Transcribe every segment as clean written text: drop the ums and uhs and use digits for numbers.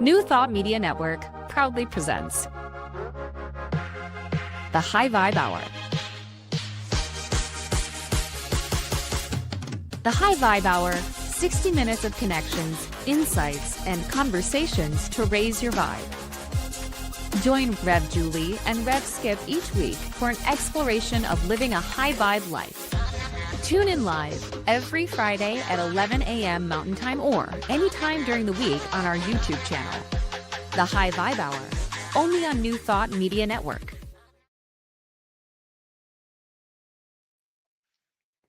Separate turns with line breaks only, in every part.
New Thought Media Network proudly presents the High Vibe Hour. The High Vibe Hour, 60 minutes of connections, insights, and conversations to raise your vibe. Join Rev Julie and Rev Skip each week for an exploration of living a high vibe life. Tune in live every Friday at 11 a.m. Mountain Time or anytime during the week on our YouTube channel. The High Vibe Hour, only on New Thought Media Network.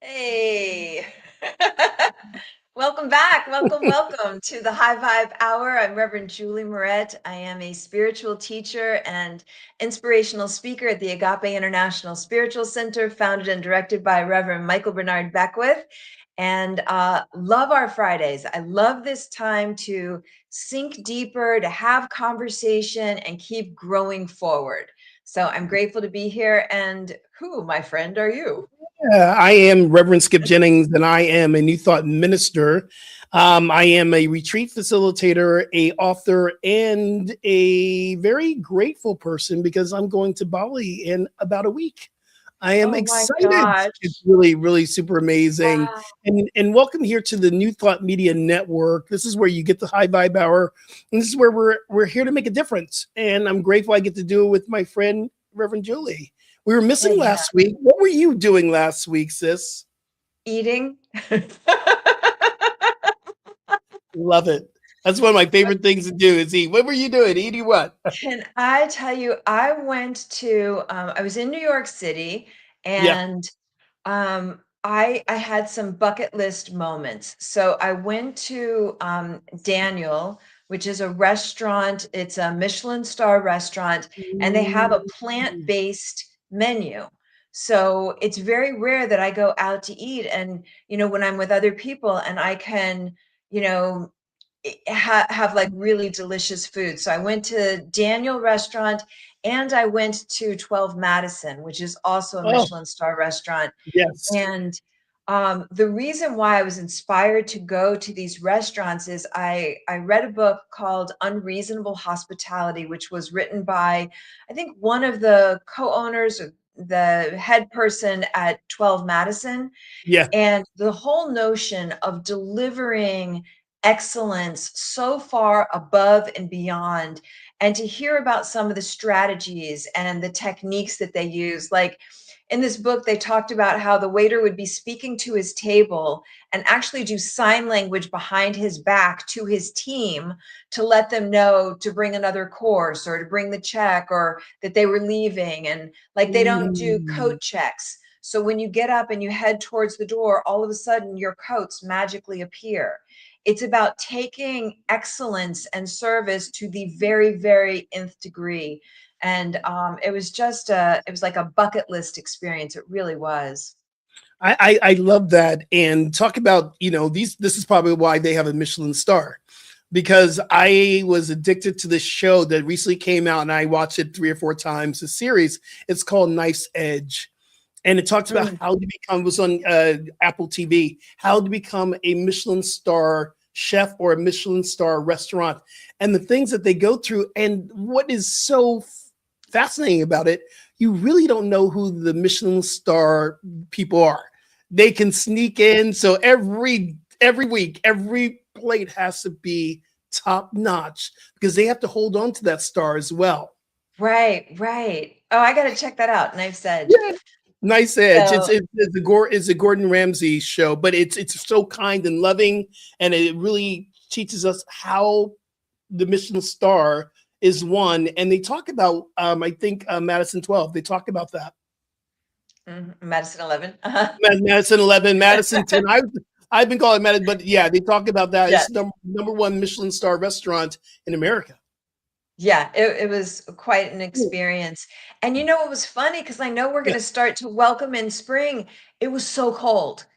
Hey, welcome back. Welcome to the High Vibe Hour. I'm Reverend Julie Moret. I am a spiritual teacher and inspirational speaker at the Agape International Spiritual Center, founded and directed by Reverend Michael Bernard Beckwith. And love our Fridays. I love this time to sink deeper, to have conversation, and keep growing forward. So I'm grateful to be here. And who, my friend, are you?
I am Reverend Skip Jennings, and I am a New Thought minister. I am a retreat facilitator, a author, and a very grateful person because I'm going to Bali in about a week. I am excited. It's really, really super amazing.
Wow.
And welcome here to the New Thought Media Network. This is where you get the High Vibe Hour. And this is where we're here to make a difference. And I'm grateful I get to do it with my friend, Reverend Julie. We were missing last week. What were you doing last week, sis?
Eating.
Love it. That's one of my favorite things to do is eat. What were you doing? Eating what?
Can I tell you, I went to, I was in New York City and I had some bucket list moments. So I went to Daniel, which is a restaurant. It's a Michelin star restaurant, and they have a plant-based menu. So it's very rare that I go out to eat. And, when I'm with other people and I can, have like really delicious food. So I went to Daniel restaurant and I went to 12 Madison, which is also a Michelin star restaurant.
Yes.
And the reason why I was inspired to go to these restaurants is I read a book called Unreasonable Hospitality, which was written by, I think, one of the co-owners, or the head person at 12 Madison.
Yeah.
And the whole notion of delivering excellence so far above and beyond, and to hear about some of the strategies and the techniques that they use. Like in this book, they talked about how the waiter would be speaking to his table and actually do sign language behind his back to his team to let them know to bring another course or to bring the check or that they were leaving. And like they don't do coat checks. So when you get up and you head towards the door, all of a sudden your coats magically appear. It's about taking excellence and service to the very, very nth degree. And it was just it was like a bucket list experience. It really was.
I love that. And talk about, this is probably why they have a Michelin star, because I was addicted to this show that recently came out and I watched it 3 or 4 times, a series. It's called Knife's Edge. And it talks about how to become, it was on Apple TV, how to become a Michelin star chef or a Michelin star restaurant and the things that they go through. And what is so fascinating about it, you really don't know who the Michelin star people are. They can sneak in. So every week, every plate has to be top notch because they have to hold on to that star as well.
Right. Oh, I got to check that out. Knife's Edge.
Yeah. Nice Edge.
So,
It's a Gordon Ramsay show, but it's so kind and loving, and it really teaches us how the Michelin star is won. And they talk about, I think, Madison 12. They talk about that.
Madison 11.
Madison 11, Madison 10. I've been calling Madison, but yeah, they talk about that. It's number 1 Michelin star restaurant in America.
Yeah, it was quite an experience. And it was funny because I know we're going to start to welcome in spring. It was so cold.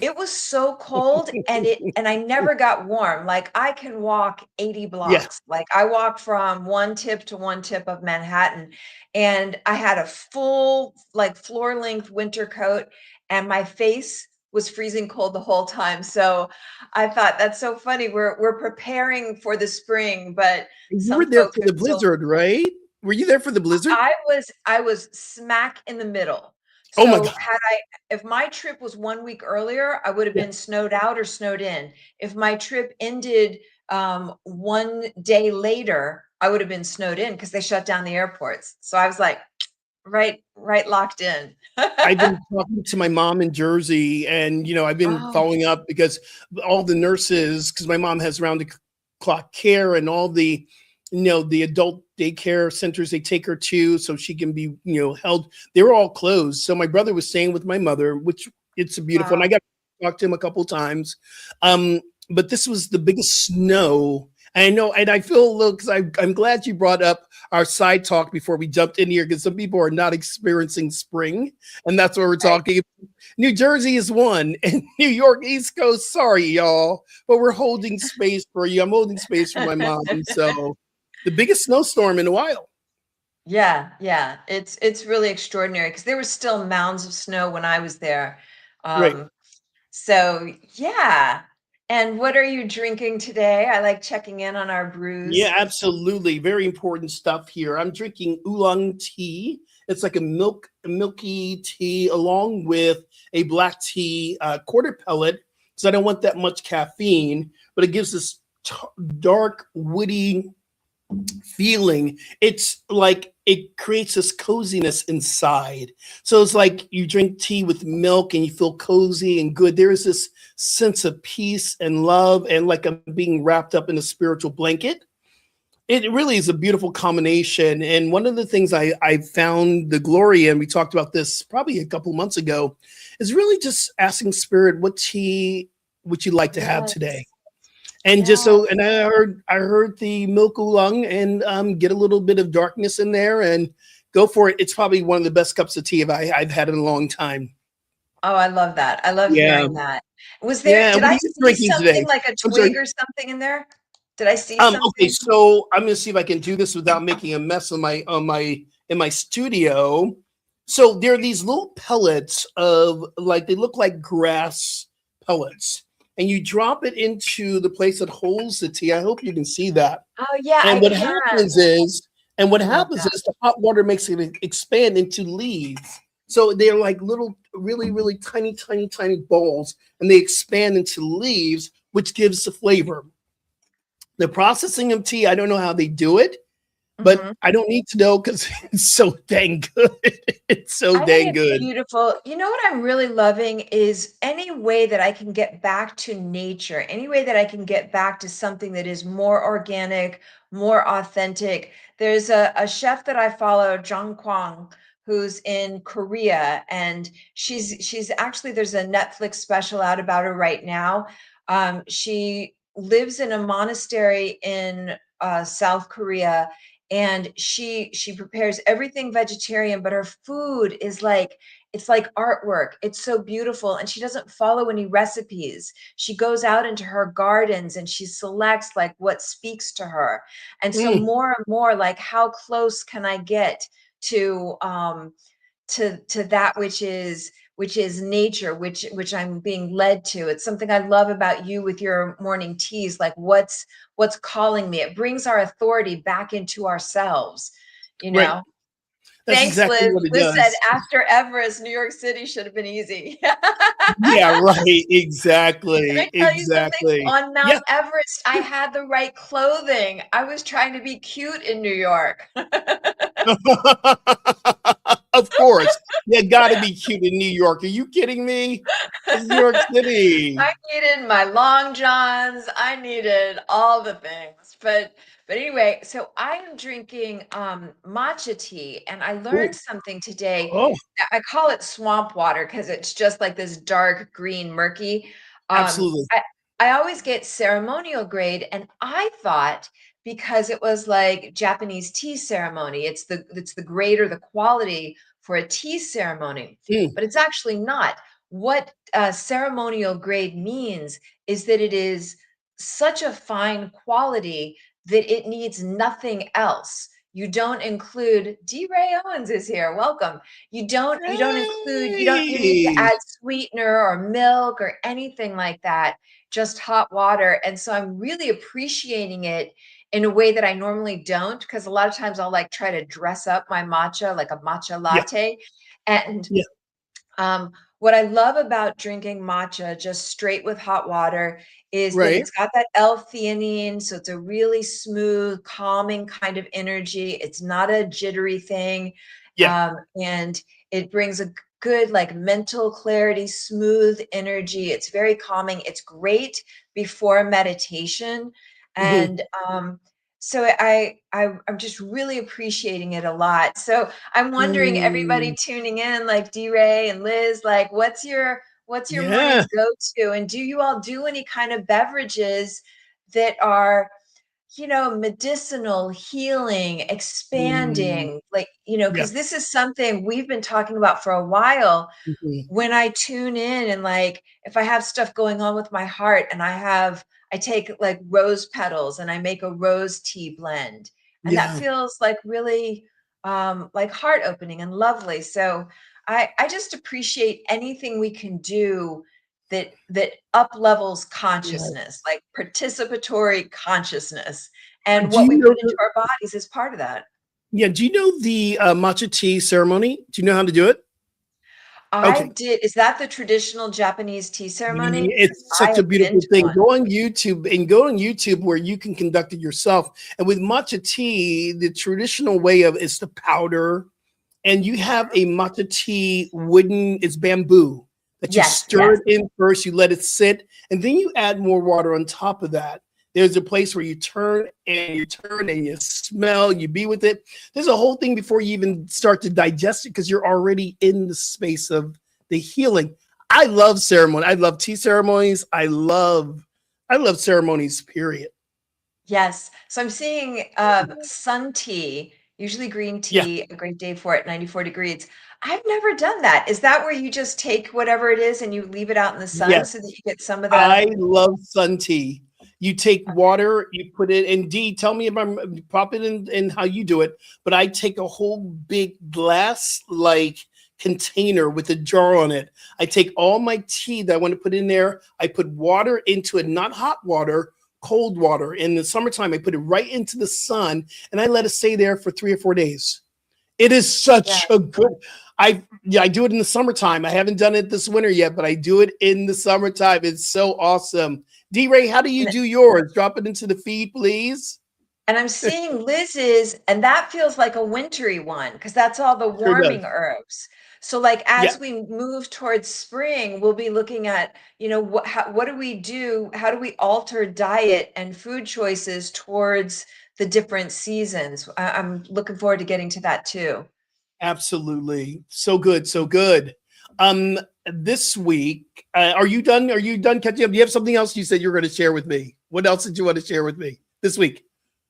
It was so cold and I never got warm. Like I can walk 80 blocks.
Yeah.
Like I walked from one tip to one tip of Manhattan and I had a full like floor length winter coat and my face was freezing cold the whole time. So I thought that's so funny. We're preparing for the spring, but
You were
some
there
folks
for
are
the
still.
blizzard, right? Were you there for the blizzard?
I was smack in the middle.
Oh my
So
god.
if my trip was 1 week earlier, I would have
Yeah.
been snowed out or snowed in. If my trip ended 1 day later, I would have been snowed in because they shut down the airports. So I was like, right locked in.
I've been talking to my mom in Jersey, and I've been
Oh,
following up because all the nurses, because my mom has round the clock care, and all the the adult daycare centers they take her to so she can be held. They were all closed. So my brother was staying with my mother, which it's a beautiful. And
wow.
I got to talk to him a couple times. But this was the biggest snow. I know, and I feel a little because I'm glad you brought up our side talk before we jumped in here because some people are not experiencing spring, and that's what we're
Right.
talking. New Jersey is one, and New York East Coast. Sorry, y'all, but we're holding space for you. I'm holding space for my mom. So the biggest snowstorm in a while.
Yeah, yeah. It's really extraordinary because there were still mounds of snow when I was there.
Right.
Um, So, yeah. And what are you drinking today? I like checking in on our
Yeah,
brews.
absolutely. Very important stuff here. I'm drinking oolong tea. It's like a milky tea along with a black tea quarter pellet. So I don't want that much caffeine, but it gives this dark, woody feeling. It's like it creates this coziness inside. So it's like you drink tea with milk and you feel cozy and good. There is this sense of peace and love, and like I'm being wrapped up in a spiritual blanket. It really is a beautiful combination. And one of the things I found the glory in, we talked about this probably a couple months ago, is really just asking spirit, what tea would you like to have today?
Yes.
And just
Yeah.
so, and I heard the milk oolong, and get a little bit of darkness in there and go for it. It's probably one of the best cups of tea I've had in a long time.
Oh, I love that. I love
Yeah.
hearing that.
Yeah.
Did
What are
I
you
see
drinking today?
something like a
I'm sorry.
twig or something in there? Did I see
Okay,
something?
so I'm gonna see if I can do this without making a mess on my in my studio. So there are these little pellets of, like, they look like grass pellets, and you drop it into the place that holds the tea. I hope you can see that.
Oh, yeah,
And
I
what
can.
happens is, and what
I love
happens
that.
is the hot water makes it expand into leaves. So they're like little, really, really tiny, tiny, tiny balls, and they expand into leaves, which gives the flavor. The processing of tea, I don't know how they do it, but
Mhm.
I don't need to know because it's so dang good. It's so
I think
dang
it's
good.
beautiful. You know what I'm really loving is any way that I can get back to nature, any way that I can get back to something that is more organic, more authentic. There's a chef that I follow, Jong Kwang, who's in Korea, and she's actually there's a Netflix special out about her right now. She lives in a monastery in South Korea, and she prepares everything vegetarian, but her food is like it's like artwork. It's so beautiful, and she doesn't follow any recipes. She goes out into her gardens and she selects like what speaks to her. And so
Mm,
more and more, like, how close can I get to to that which is nature, which I'm being led to. It's something I love about you with your morning teas, like what's calling me. It brings our authority back into ourselves, you
right.
know.
That's
Thanks,
exactly
Liz.
what it
Liz said
does.
after Everest, New York City should have been easy.
Yeah, right.
Can I
Exactly.
tell you something?
Exactly.
On
Yeah.
Mount Everest, I had the right clothing. I was trying to be cute in New York.
Of course. You got to be cute in New York. Are you kidding me? It's New York City.
I needed my long johns. I needed all the things. But anyway, so I am drinking matcha tea, and I
Ooh.
learned something today.
Oh,
I call it swamp water because it's just like this dark green murky. Um,
absolutely.
I I always get ceremonial grade, and I thought because it was like Japanese tea ceremony, it's the grade or the quality for a tea ceremony,
Mm,
but it's actually not. What ceremonial grade means is that it is such a fine quality that it needs nothing else. you don't include D. Ray Owens is here. Welcome. You don't include, you don't even need to
Hey.
add sweetener or milk or anything like that, just hot water. And so I'm really appreciating it in a way that I normally don't, because a lot of times I'll like try to dress up my matcha, like a matcha
Yeah.
latte. And
Yeah.
what I love about drinking matcha just straight with hot water is that
Right.
it's got that L-theanine, so it's a really smooth, calming kind of energy. It's not a jittery thing,
Yeah.
and it brings a good like mental clarity, smooth energy. It's very calming. It's great before meditation,
Mhm.
and so I'm just really appreciating it a lot. So I'm wondering, everybody
Mm.
tuning in, like D Ray and Liz, like what's your
Yeah.
morning go-to? And do you all do any kind of beverages that are, medicinal, healing,
Mm.
expanding, like,
Yeah.
because this is something we've been talking about for a while.
Mhm.
When I tune in and like if I have stuff going on with my heart and I take like rose petals and I make a rose tea blend, and that
Yeah.
feels like really like heart opening and lovely. So I just appreciate anything we can do that up levels
Yeah.
consciousness, like participatory consciousness,
Do
and what
you
we
know
put into our bodies is part of that.
Yeah, do you know the matcha tea ceremony? Do you know how to do it?
I
Okay.
did. Is that the traditional Japanese tea ceremony? Because
It's
I
such a
have been
beautiful
to
thing.
one.
Go on YouTube where you can conduct it yourself. And with matcha tea, the traditional way of is the powder, and you have a matcha tea wooden, it's bamboo that you
Yes,
stir
yes.
it in first, you let it sit, and then you add more water on top of that. There's a place where you turn and you smell, you be with it. There's a whole thing before you even start to digest it because you're already in the space of the healing. I love ceremony. I love tea ceremonies. I love ceremonies, period.
Yes. So I'm seeing sun tea, usually green
Yeah.
tea, a great day for it, 94 degrees. I've never done that. Is that where you just take whatever it is and you leave it out in the sun
Yes.
so that you get some of the.
I love sun tea. You take water, you put it in. D, tell me if I'm pop it in how you do it. But I take a whole big glass like container with a jar on it. I take all my tea that I want to put in there. I put water into it, not hot water, cold water. In the summertime, I put it right into the sun and I let it stay there for 3 or 4 days. It is
Yeah.
such a good. I do it in the summertime. I haven't done it this winter yet, but I do it in the summertime. It's so awesome. D Ray, how do you
And
do yours? Drop it into the feed, please.
and I'm seeing Liz's, and that feels like a wintry one because that's all the
Sure
warming
does.
herbs. So, like
Yeah,
as we move towards spring, we'll be looking at, what do we do? How do we alter diet and food choices towards the different seasons? I'm looking forward to getting to that too.
absolutely. So good, so good. Um, this week, are you done? Are you done catching up? Do you have something else you said you were going to share with me? What else did you want to share with me this week?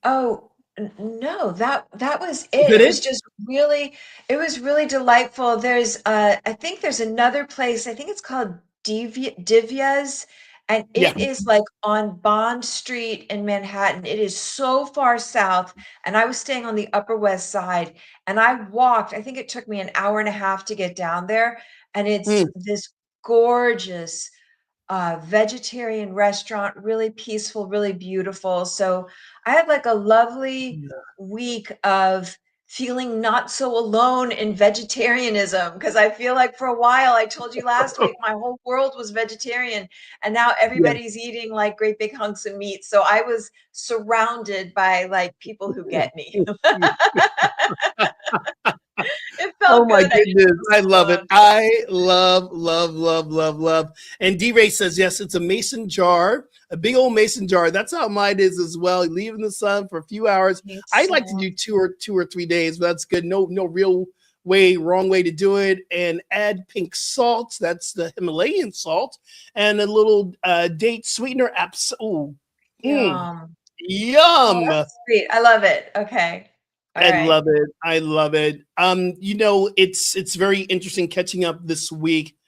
Oh, no, that was
Is
it.
that
It was
it?
just really, it was really delightful. I think there's another place, I think it's called Divya's, and
Yeah.
it is like on Bond Street in Manhattan. It is so far south, and I was staying on the Upper West Side, and I walked, I think it took me an hour and a half to get down there, and it's
Mm.
this gorgeous vegetarian restaurant, really peaceful, really beautiful. So I had like a lovely week of feeling not so alone in vegetarianism, because I feel like for a while, I told you last week, my whole world was vegetarian, and now
Yeah.
everybody's eating like great big hunks of meat. So I was surrounded by like people who get me. It
Oh
felt
my
good. I didn't
goodness.
feel
I
so
love it.
alone.
I love, love, love, love, love. And D Ray says, yes, it's a mason jar, a big old mason jar. That's how mine is as well. You leave in the sun for a few hours.
Thanks
I
so
like to do 2 or 3 days, but that's good. No real wrong way to do it. And add pink salt. That's the Himalayan salt. And a little date sweetener. Oh,
Yum. Oh,
yum.
that's sweet. I love it. Okay. All
I
right.
love it. I love it. It's very interesting catching up this week.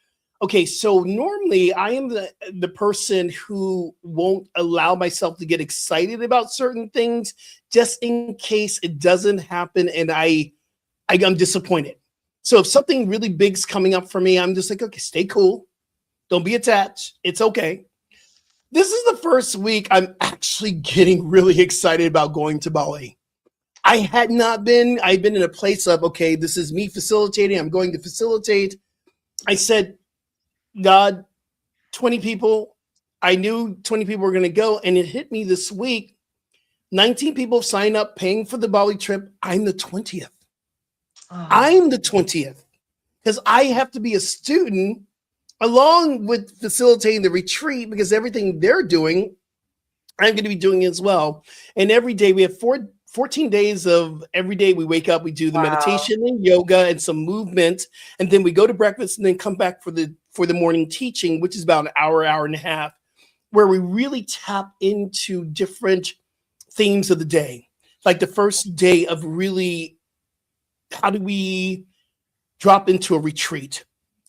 Okay, so normally I am the person who won't allow myself to get excited about certain things just in case it doesn't happen and I'm disappointed. So if something really big's coming up for me, I'm just like, okay, stay cool. Don't be attached. It's okay. This is the first week I'm actually getting really excited about going to Bali. I had not been. I've been in a place of, okay, this is me facilitating. I'm going to facilitate. I said, God, 20 people. I knew 20 people were going to go. And it hit me this week. 19 people signed up paying for the Bali trip. I'm the 20th.
Oh,
I'm the 20th because I have to be a student along with facilitating the retreat because everything they're doing, I'm going to be doing as well. And every day we have 14 days of every day we wake up, we do the
wow.
meditation and yoga and some movement. And then we go to breakfast and then come back for the morning teaching, which is about an hour and a half, where we really tap into different themes of the day. Like the first day of really, how do we drop into a retreat?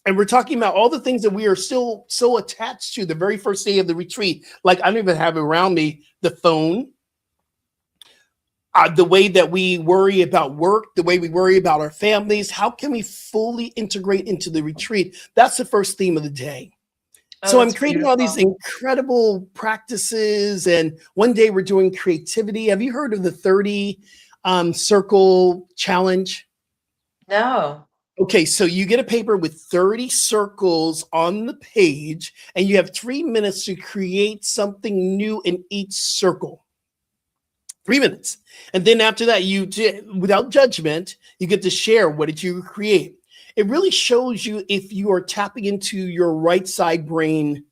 And we're talking about all the things that we are still so attached to the very first day of the retreat. Like I don't even have around me the phone, the way that we worry about work, the way we worry about our families. How can we fully integrate into the retreat? That's the first theme of the day.
Oh,
So I'm
that's
creating all these
beautiful.
incredible practices. And one day we're doing creativity. Have you heard of the 30 circle challenge?
No.
Okay, so you get a paper with 30 circles on the page, and you have 3 minutes to create something new in each circle. 3 minutes. And then after that, without judgment, you get to share what did you create. It really shows you if you are tapping into your right side brain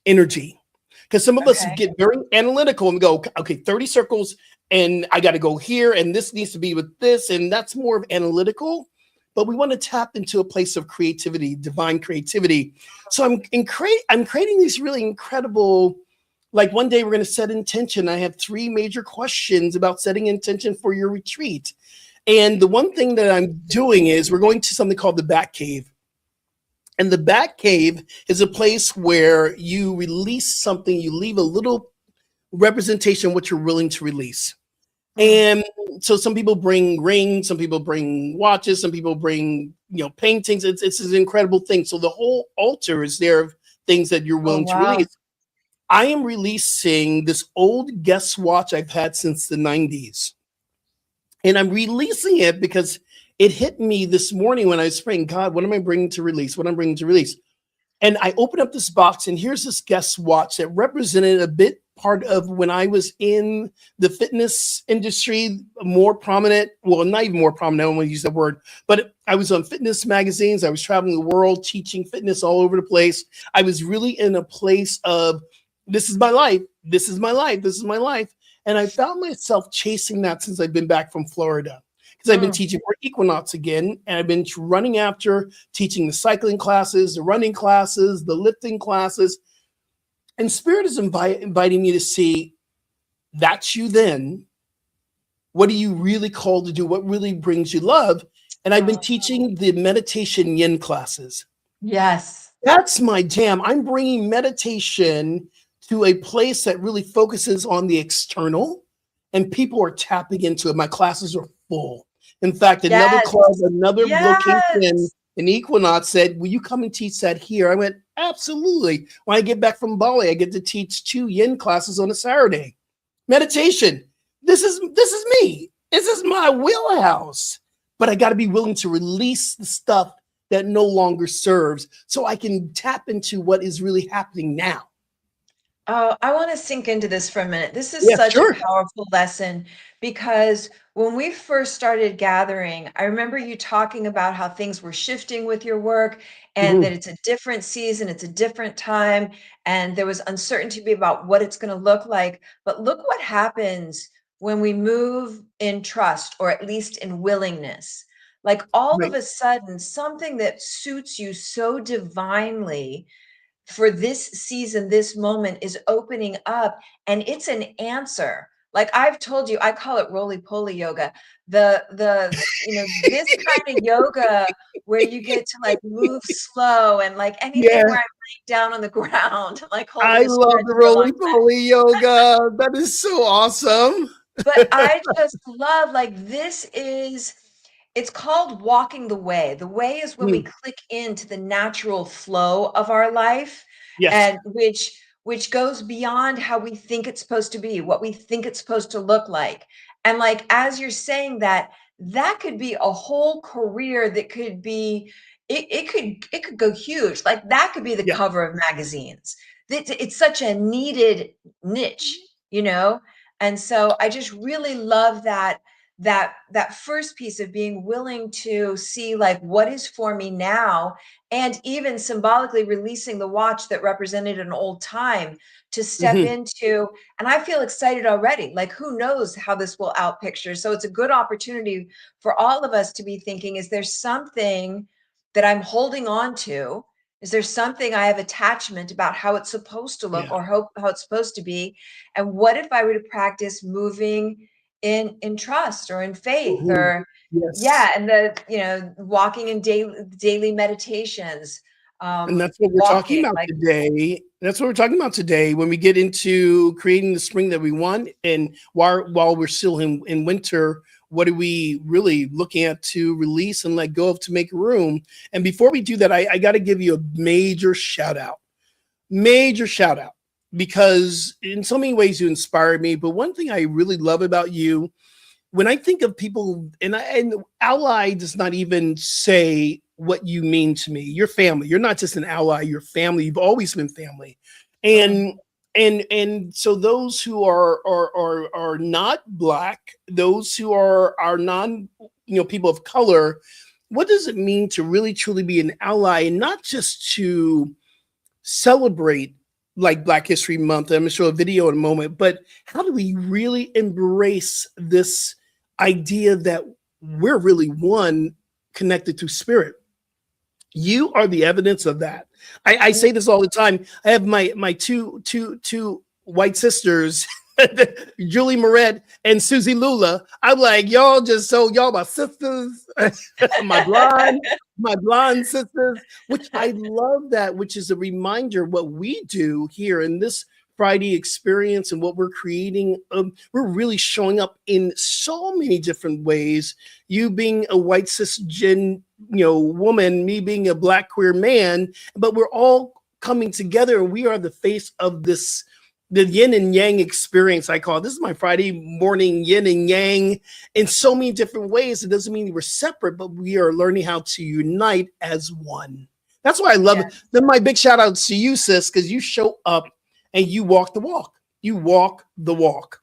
energy. Because some of us
Okay.
get very analytical and go, okay, 30 circles, and I got to go here, and this needs to be with this, and that's more of analytical. But we want to tap into a place of creativity, divine creativity. So I'm creating these really incredible. Like one day we're going to set intention. I have 3 major questions about setting intention for your retreat. And the one thing that I'm doing is we're going to something called the Bat Cave. And the Bat Cave is a place where you release something, you leave a little representation of what you're willing to release.
Mm.
And so some people bring rings, some people bring watches, some people bring, paintings. It's an incredible thing. So the whole altar is there of things that you're
Oh,
willing to
wow.
release. I am releasing this old Guess watch I've had since the 90s. And I'm releasing it because it hit me this morning when I was praying, God, what am I bringing to release? What I'm bringing to release? And I opened up this box, and here's this Guess watch that represented a bit part of when I was in the fitness industry, more prominent. Well, not even more prominent. I don't want to use that word, but I was on fitness magazines. I was traveling the world, teaching fitness all over the place. I was really in a place of, this is my life. This is my life. This is my life. And I found myself chasing that since I've been back from Florida. Because I've been
Mm.
teaching for Equinox again, and I've been running after teaching the cycling classes, the running classes, the lifting classes. And Spirit is inviting me to see, that's you then. What are you really called to do? What really brings you love? And I've been
Oh,
teaching the meditation yin classes.
yes.
That's my jam. I'm bringing meditation to a place that really focuses on the external, and people are tapping into it. My classes are full. In fact, another
Yes.
club, another location
Yes.
in Equinox said, will you come and teach that here? I went, absolutely. When I get back from Bali, I get to teach 2 yin classes on a Saturday. Meditation. This is me. This is my wheelhouse. But I got to be willing to release the stuff that no longer serves so I can tap into what is really happening now.
Oh, I want to sink into this for a minute. This is
Yeah,
such a
sure.
powerful lesson because when we first started gathering, I remember you talking about how things were shifting with your work and that
Mhm.
it's a different season, it's a different time, and there was uncertainty about what it's going to look like. But look what happens when we move in trust, or at least in willingness. Like all of
Right.
a sudden, something that suits you so divinely for this season, this moment is opening up, and it's an answer. Like I've told you, I call it roly-poly yoga. This kind of yoga where you get to like move slow and like anything
Yeah,
where I'm laying down on the ground, like
I
holding a
love
stretch
the
for a long
roly poly yoga. That is so awesome.
but I just love like it's called walking the way. The way is when we
Mm,
click into the natural flow of our life
yes.
and which goes beyond how we think it's supposed to be, what we think it's supposed to look like. And like as you're saying that, that could be a whole career that could be it could go huge. Like that could be the
Yeah.
cover of magazines. It's such a needed niche, you know? And so I just really love that first piece of being willing to see like what is for me now, and even symbolically releasing the watch that represented an old time to step
Hmm.
into. And I feel excited already. Like who knows how this will outpicture. So it's a good opportunity for all of us to be thinking, is there something that I'm holding on to? Is there something I have attachment about how it's supposed to look
Yeah.
or how it's supposed to be? And what if I were to practice moving in trust or in faith
Mhm.
or
Yes.
yeah, and walking in daily meditations,
And that's what we're talking
walking
about
like
today. That's what we're talking about today when we get into creating the spring that we want. And while we're still in winter, what are we really looking at to release and let go of to make room? And before we do that, I got to give you a major shout out, because in so many ways you inspired me. But one thing I really love about you, when I think of people, and ally does not even say what you mean to me. You're family. You're not just an ally. You're family. You've always been family,
mm,
and so those who are not black, those who are non people of color. What does it mean to really truly be an ally, and not just to celebrate like Black History Month? I'm gonna show a video in a moment, but how do we really embrace this idea that we're really one, connected to spirit? You are the evidence of that. I
mm.
say this all the time. I have my two white sisters, Julie Moret and Susie Lula. I'm like, y'all my sisters, my blonde, my blonde sisters, which I love that, which is a reminder what we do here in this Friday experience and what we're creating. We're really showing up in so many different ways. You being a white cisgen woman, me being a black queer man, but we're all coming together, and we are the face of this, the yin and yang experience. I call it. This is my Friday morning yin and yang in so many different ways. It doesn't mean we're separate, but we are learning how to unite as one. That's why I love it.
Yes.
Then my big shout out to you, sis, because you show up and you walk the walk. You walk the walk.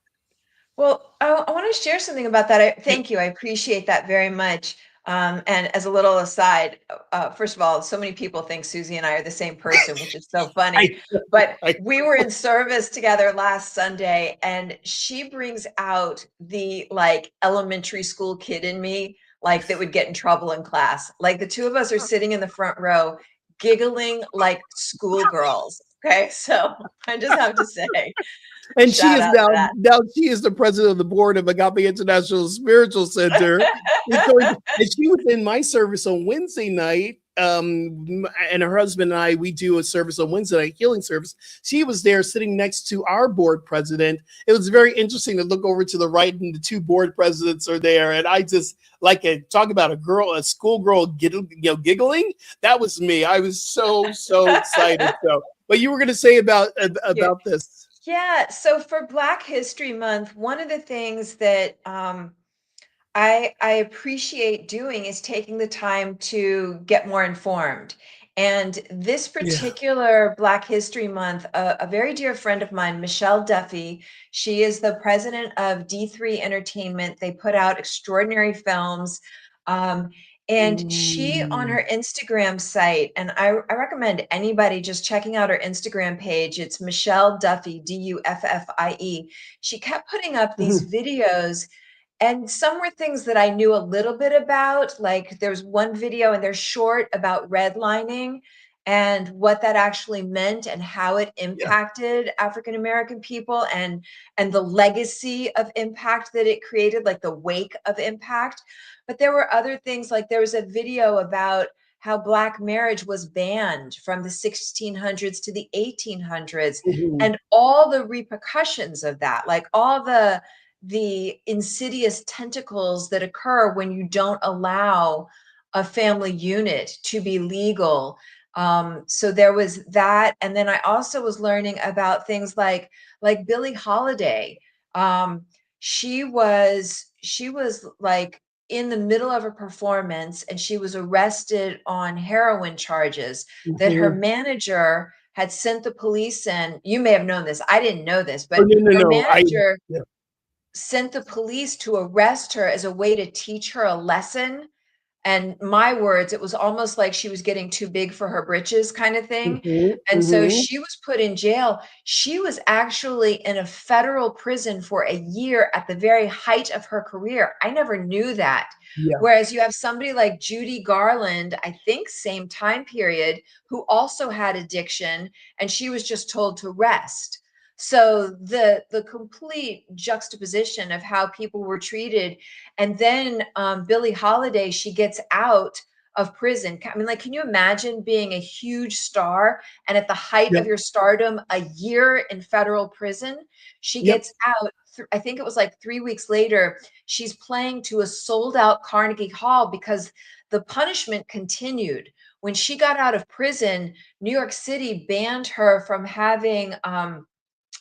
Well, I want to share something about that.
Yeah.
Thank you. I appreciate that very much. And as a little aside, first of all, so many people think Susie and I are the same person, which is so funny.
I,
But
I,
we were in service together last Sunday, and she brings out the like elementary school kid in me, like that would get in trouble in class. Like the two of us are sitting in the front row, giggling like schoolgirls. Okay, so I just have to say,
and she
shout
is
out to that.
now she is the president of the board of Agape International Spiritual Center. And she was in my service on Wednesday night. And her husband and I, we do a service on Wednesday night, healing service. She was there sitting next to our board president. It was very interesting to look over to the right, and the two board presidents are there. And I just talk about a schoolgirl giggling. That was me. I was so excited. So, but you were going to say
Yeah.
about this.
Yeah, so for Black History Month, one of the things that I appreciate doing is taking the time to get more informed. And this
Yeah.
particular Black History Month, a very dear friend of mine, Michelle Duffy, she is the president of D3 Entertainment. They put out extraordinary films. Um, and she on
Mm.
her Instagram site, and I recommend anybody just checking out her Instagram page. It's Michelle Duffy, Duffie. She kept putting up these
Mhm.
videos, and some were things that I knew a little bit about. Like there's one video and they're short about redlining. and what that actually meant and how it
Yeah.
impacted African American people, and the legacy of impact that it created, like the wake of impact. But there were other things, like there was a video about how Black marriage was banned from the 1600s to the 1800s,
Mhm.
and all the repercussions of that, like all the insidious tentacles that occur when you don't allow a family unit to be legal. So there was that, and then I also was learning about things like Billie Holiday. She was like in the middle of a performance, and she was arrested on heroin charges that her
Mhm.
manager had sent the police in. You may have known this. I didn't know this,
Oh,
but
no, no,
her
no.
manager
Yeah.
sent the police to arrest her as a way to teach her a lesson. And my words, it was almost like she was getting too big for her britches kind of thing.
Mhm.
And so
Mhm.
she was put in jail. She was actually in a federal prison for a year at the very height of her career. I never knew that.
Yeah.
Whereas you have somebody like Judy Garland, I think same time period, who also had addiction, and she was just told to rest. So the complete juxtaposition of how people were treated. And then Billie Holiday, she gets out of prison. I mean, like, can you imagine being a huge star and at the height of
Yep.
your stardom, a year in federal prison? She
Yep.
gets out. I think it was like 3 weeks later. She's playing to a sold out Carnegie Hall because the punishment continued. When she got out of prison, New York City banned her from having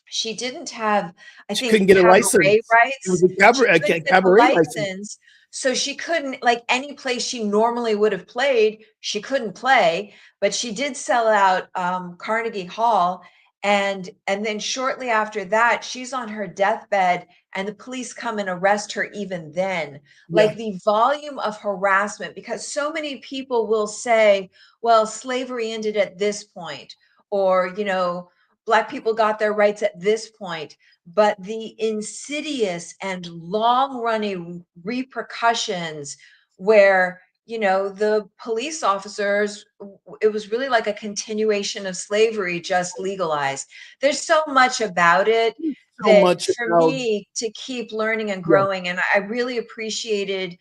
she didn't have, I
She couldn't
think,
get a
cabaret
license. It was
rights.
a
She couldn't get the
cabaret license.
license, so she couldn't, like, any place she normally would have played, she couldn't play, but she did sell out, Carnegie Hall, and then shortly after that, she's on her deathbed, and the police come and arrest her even then.
Yeah.
Like, the volume of harassment, because so many people will say, "Well, slavery ended at this point," or, Black people got their rights at this point, but the insidious and long running repercussions where, the police officers, it was really like a continuation of slavery, just legalized. There's so much about it
So
that
much
for
about,
me to keep learning and
yeah.
growing. And I really appreciated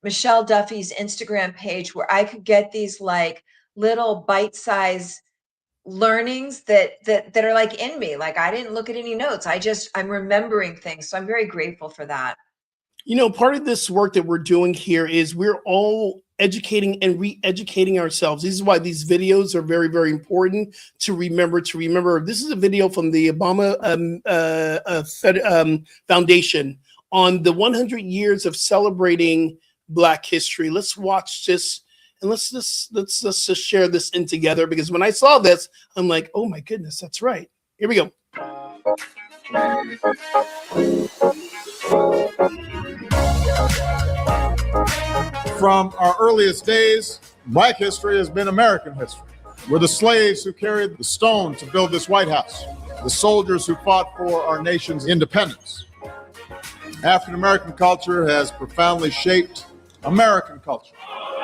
Michelle Duffy's Instagram page, where I could get these like little bite-sized learnings that are like in me. Like, I didn't look at any notes, I'm remembering things, so I'm very grateful for that.
Part of this work that we're doing here is we're all educating and re-educating ourselves. This is why these videos are very, very important to remember. This is a video from the Obama Foundation on the 100 years of celebrating Black history. Let's watch this, and let's just share this in together, because when I saw this, I'm like, oh my goodness, that's right. Here we go.
From our earliest days, Black history has been American history. We're the slaves who carried the stone to build this White House, the soldiers who fought for our nation's independence. African American culture has profoundly shaped American culture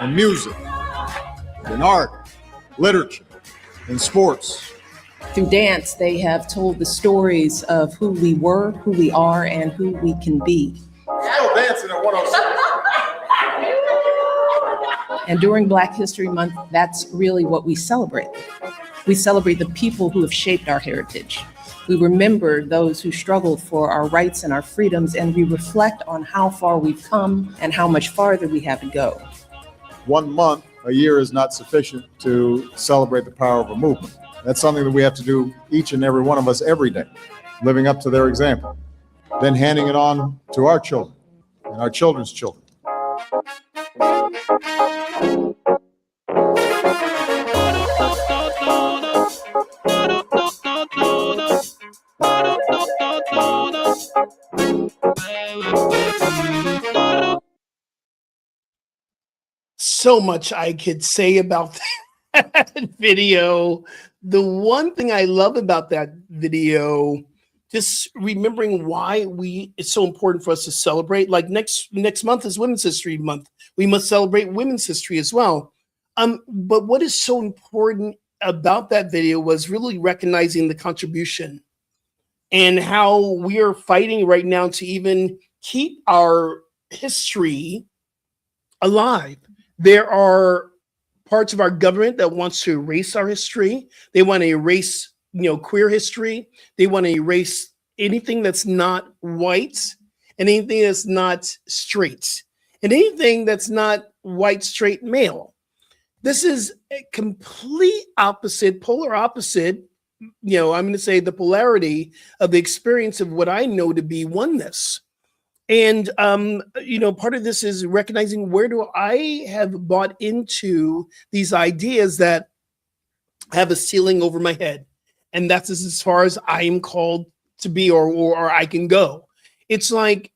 in music, in art, literature, in sports.
Through dance, they have told the stories of who we were, who we are, and who we can be.
Still dancing at 106.
And during Black History Month, that's really what we celebrate. We celebrate the people who have shaped our heritage. We remember those who struggled for our rights and our freedoms, and we reflect on how far we've come and how much farther we have to go.
1 month, a year is not sufficient to celebrate the power of a movement. That's something that we have to do, each and every one of us, every day, living up to their example, then handing it on to our children and our children's children.
So much I could say about that video. The one thing I love about that video, just remembering why it's so important for us to celebrate. Like next month is Women's History Month. We must celebrate women's history as well. But what is so important about that video was really recognizing the contribution and how we are fighting right now to even keep our history alive. There are parts of our government that wants to erase our history. They want to erase, queer history. They want to erase anything that's not white and anything that's not straight and anything that's not white, straight, male. This is a complete opposite, polar opposite. I'm going to say the polarity of the experience of what I know to be oneness. And, part of this is recognizing where do I have bought into these ideas that have a ceiling over my head. And that's as far as I am called to be or I can go. It's like,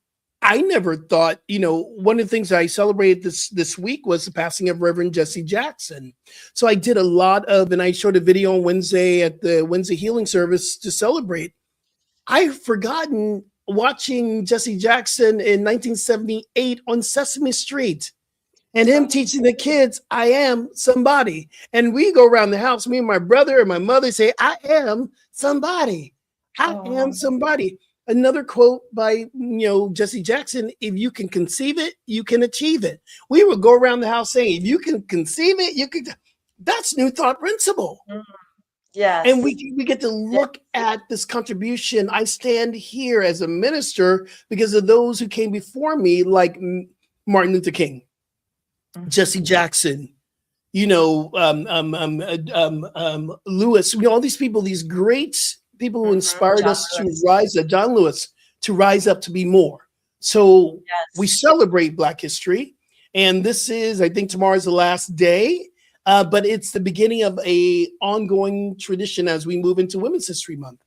I never thought, one of the things I celebrated this week was the passing of Reverend Jesse Jackson. So I did a lot of, and I showed a video on Wednesday at the Wednesday healing service to celebrate. I've forgotten watching Jesse Jackson in 1978 on Sesame Street and him teaching the kids, I am somebody. And we go around the house, me and my brother and my mother say, I am somebody. I am somebody. Another quote by, Jesse Jackson, if you can conceive it, you can achieve it. We would go around the house saying, if you can conceive it, you can. That's New Thought Principle.
Yes.
And we get to look at this contribution. I stand here as a minister because of those who came before me, like Martin Luther King, Jesse Jackson, Lewis, all these people, these great people who inspired us to rise up, John Lewis, to rise up to be more. So we celebrate Black history. And this is, I think tomorrow is the last day, but it's the beginning of a ongoing tradition as we move into Women's History Month.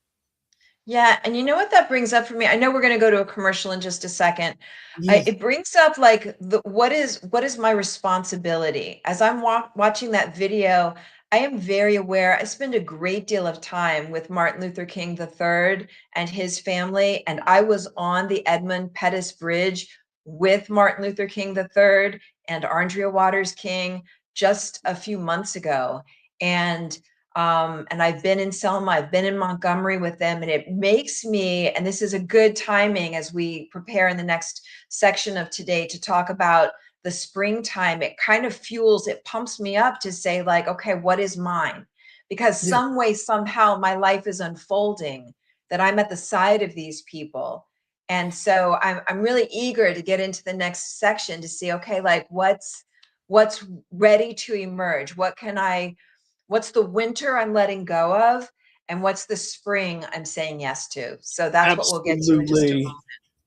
Yeah. And you know what that brings up for me? I know we're going to go to a commercial in just a second. It brings up like what is my responsibility? As I'm watching that video, I am very aware. I spend a great deal of time with Martin Luther King III and his family. And I was on the Edmund Pettus Bridge with Martin Luther King III and Andrea Waters King just a few months ago. And I've been in Selma, I've been in Montgomery with them, and it makes me, and this is a good timing as we prepare in the next section of today to talk about the springtime. It kind of fuels, it pumps me up to say like, okay, what is mine? Because some way, somehow my life is unfolding, that I'm at the side of these people. And so I'm really eager to get into the next section to see, okay, like what's ready to emerge? What's the winter I'm letting go of? And what's the spring I'm saying yes to? So that's what we'll get to in just a moment.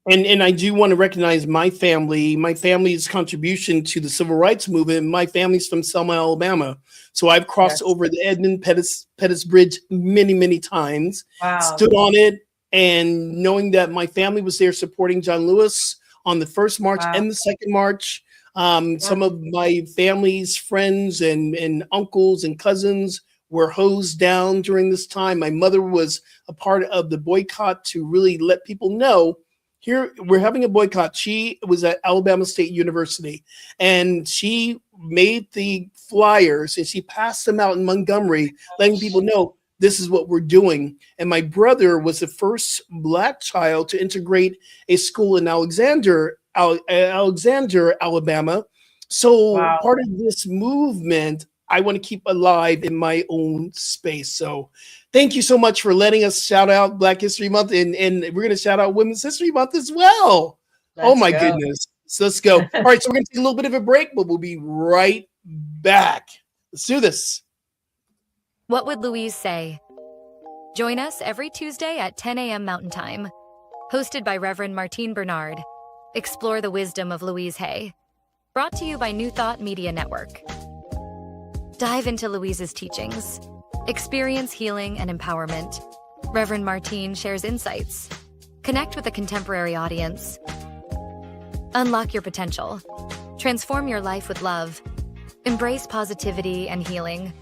And I do want to recognize my family's contribution to the civil rights movement. My family's from Selma, Alabama. So I've crossed over the Edmund Pettus Bridge many, many times, stood on it, and knowing that my family was there supporting John Lewis on the first march and the second march. Some of my family's friends and uncles and cousins were hosed down during this time. My mother was a part of the boycott to really let people know, here we're having a boycott. She was at Alabama State University and she made the flyers and she passed them out in Montgomery, letting people know this is what we're doing. And my brother was the first Black child to integrate a school in Alexander, Alabama. So part of this movement, I want to keep alive in my own space. So thank you so much for letting us shout out Black History Month. And we're going to shout out Women's History Month as well. Oh my goodness. So let's go. All right. So we're going to take a little bit of a break, but we'll be right back. Let's do this.
What would Louise say? Join us every Tuesday at 10 a.m. Mountain Time. Hosted by Reverend Martine Bernard. Explore the wisdom of Louise Hay. Brought to you by New Thought Media Network. Dive into Louise's teachings. Experience healing and empowerment. Reverend Martine shares insights. Connect with a contemporary audience. Unlock your potential. Transform your life with love. Embrace positivity and healing.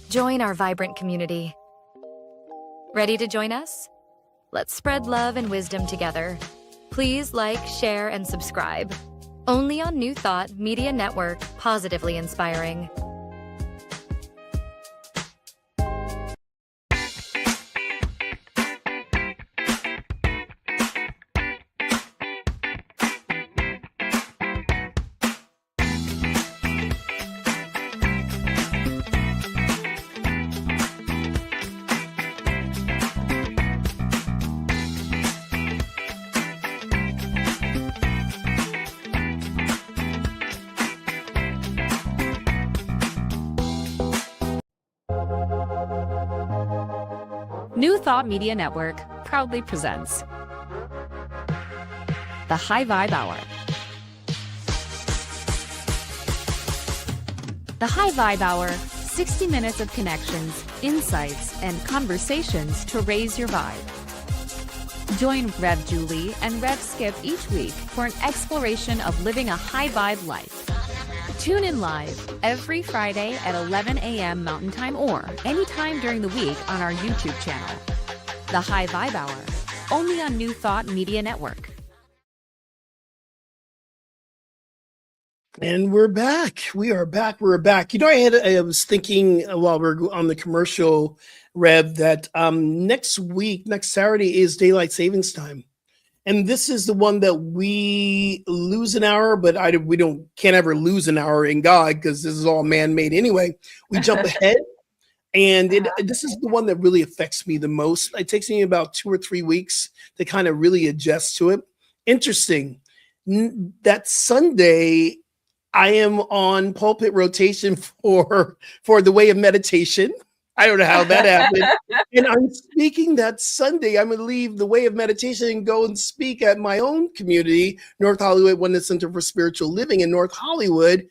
Join our vibrant community. Ready to join us? Let's spread love and wisdom together. Please like, share, and subscribe. Only on New Thought Media Network, positively inspiring.
New Thought Media Network proudly presents the High Vibe Hour. The High Vibe Hour, 60 minutes of connections, insights, and conversations to raise your vibe. Join Rev Julie and Rev Skip each week for an exploration of living a high vibe life. Tune in live every Friday at 11 a.m. Mountain Time or anytime during the week on our YouTube channel. The High Vibe Hour, only on New Thought Media Network.
And we're back. We are back. We're back. You know, I was thinking while we're on the commercial, Rev, that next Saturday is daylight savings time. And this is the one that we lose an hour, but we can't ever lose an hour in God because this is all man-made anyway. We jump ahead, and this is the one that really affects me the most. It takes me about 2 or 3 weeks to kind of really adjust to it. Interesting. That Sunday, I am on pulpit rotation for the Way of Meditation. I don't know how that happened. And I'm speaking that Sunday. I'm going to leave the Way of Meditation and go and speak at my own community, North Hollywood Oneness Center for Spiritual Living in North Hollywood.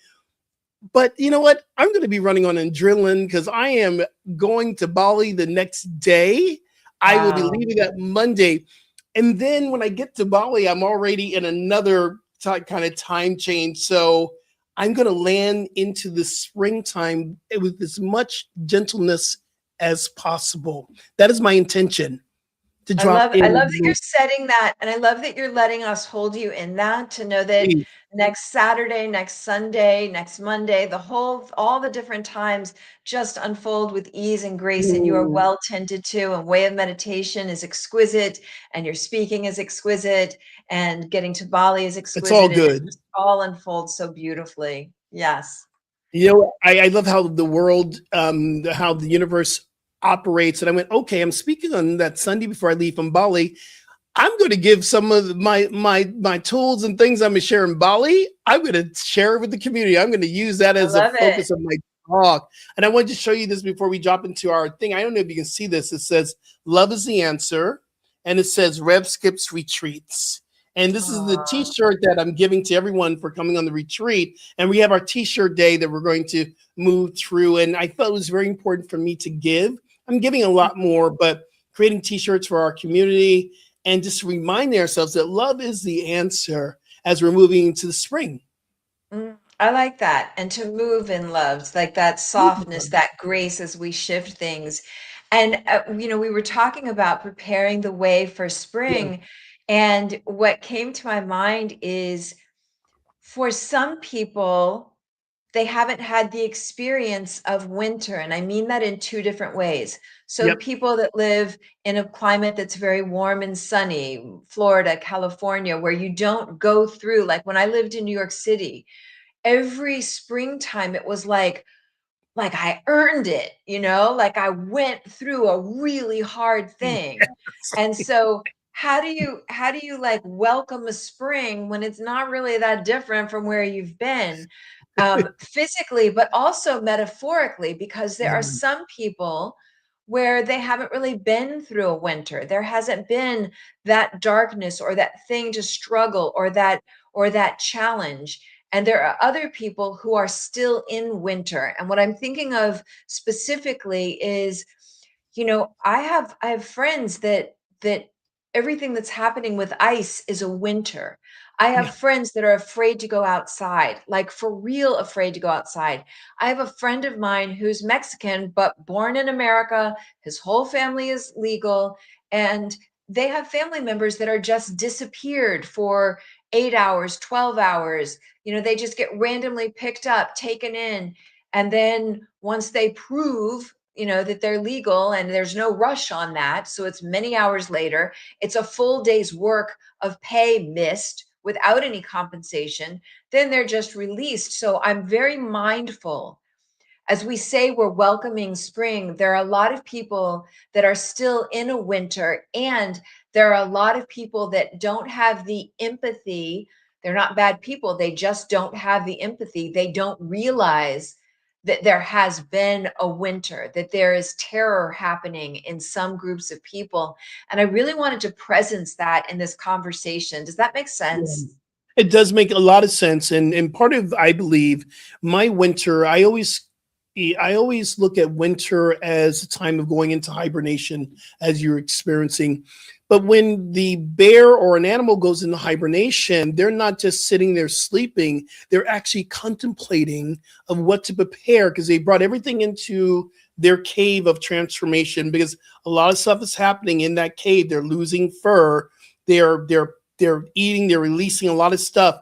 But you know what? I'm going to be running on adrenaline because I am going to Bali the next day. I will be leaving that Monday. And then when I get to Bali, I'm already in another kind of time change. So I'm going to land into the springtime with as much gentleness as possible. That is my intention to drop in.
I love that you're setting that, and I love that you're letting us hold you in that, to know that next Saturday, next Sunday, next Monday, all the different times just unfold with ease and grace, and you are well tended to, and Way of Meditation is exquisite, and your speaking is exquisite, and getting to Bali is exquisite.
It's all good.
It all unfolds so beautifully. Yes.
You know, I love how the world, how the universe operates. And I went, okay, I'm speaking on that Sunday before I leave from Bali. I'm going to give some of my tools and things I'm going to share in Bali. I'm going to share it with the community. I'm going to use that as a focus of my talk. And I wanted to show you this before we drop into our thing. I don't know if you can see this. It says, "Love is the answer." And it says, "Rev Skips Retreats." And this is the t-shirt that I'm giving to everyone for coming on the retreat. And we have our t-shirt day that we're going to move through. And I felt it was very important for me to give. I'm giving a lot more, but creating t-shirts for our community and just reminding ourselves that love is the answer as we're moving into the spring.
I like that. And to move in love, it's like that softness, that grace as we shift things. And, we were talking about preparing the way for spring.
Yeah.
And what came to my mind is, for some people, they haven't had the experience of winter. And I mean that in two different ways. So people that live in a climate that's very warm and sunny, Florida, California, where you don't go through, like when I lived in New York City, every springtime, it was like I earned it, like I went through a really hard thing. And so how do you like welcome a spring when it's not really that different from where you've been, physically, but also metaphorically, because there are some people where they haven't really been through a winter. There hasn't been that darkness or that thing to struggle or that challenge. And there are other people who are still in winter. And what I'm thinking of specifically is, I have friends that everything that's happening with ice is a winter. I have friends that are afraid to go outside, like for real afraid to go outside. I have a friend of mine who's Mexican, but born in America. His whole family is legal. And they have family members that are just disappeared for 8 hours, 12 hours. They just get randomly picked up, taken in. And then once they prove, that they're legal, and there's no rush on that, so it's many hours later, it's a full day's work of pay missed without any compensation, then they're just released. So I'm very mindful. As we say, we're welcoming spring. There are a lot of people that are still in a winter, and there are a lot of people that don't have the empathy. They're not bad people. They just don't have the empathy. They don't realize that there has been a winter, that there is terror happening in some groups of people. And I really wanted to presence that in this conversation. Does that make
Yeah.
sense?
It does make a lot of sense, and part of, I believe, my winter. I always look at winter as a time of going into hibernation, as you're experiencing. But when the bear or an animal goes into hibernation, they're not just sitting there sleeping; they're actually contemplating of what to prepare, because they brought everything into their cave of transformation. Because a lot of stuff is happening in that cave. They're losing fur. They're eating, they're releasing a lot of stuff.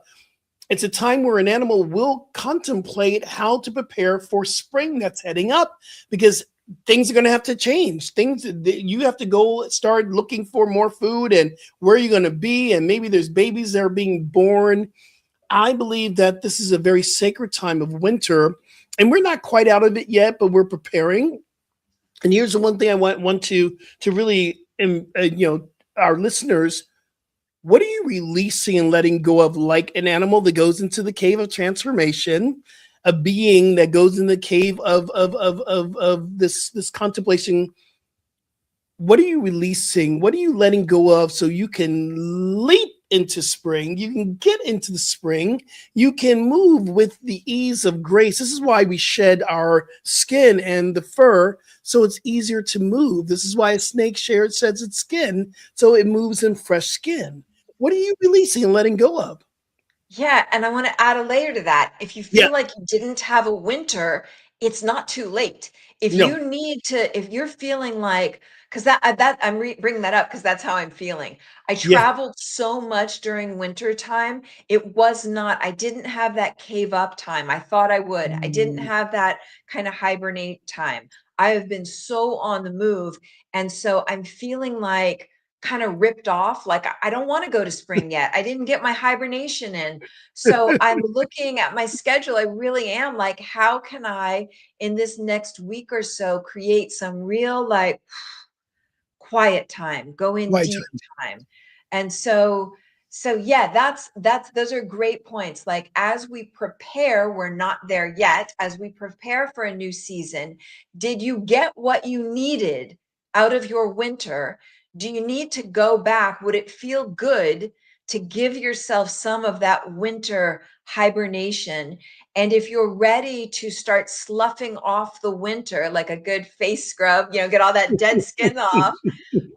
It's a time where an animal will contemplate how to prepare for spring that's heading up, because things are going to have to change. You have to go start looking for more food, and where you're going to be, and maybe there's babies that are being born. I believe that this is a very sacred time of winter, and we're not quite out of it yet, but we're preparing. And here's the one thing I want to really, our listeners. What are you releasing and letting go of, like an animal that goes into the cave of transformation, a being that goes in the cave of this contemplation? What are you releasing? What are you letting go of so you can leap into spring? You can get into the spring. You can move with the ease of grace. This is why we shed our skin and the fur, so it's easier to move. This is why a snake sheds its skin, so it moves in fresh skin. What are you releasing and letting go of?
Yeah, and I want to add a layer to that. If you
Yeah,
feel like you didn't have a winter, it's not too late.
no,
If you're feeling like, because bringing that up because that's how I'm feeling. I
yeah.
traveled so much during winter time. I didn't have that cave up time. I thought I would. I didn't
Mm,
have that kind of hibernate time. I have been so on the move. And so I'm feeling like kind of ripped off. Like I don't want to go to spring yet. I didn't get my hibernation in. So I'm looking at my schedule. I really am like, how can I, in this next week or so, create some real like quiet time, go in
right.
deep time. And so yeah, that's those are great points. Like as we prepare, we're not there yet. As we prepare for a new season, did you get what you needed out of your winter? Do you need to go back? Would it feel good to give yourself some of that winter hibernation? And if you're ready to start sloughing off the winter, like a good face scrub, get all that dead skin off,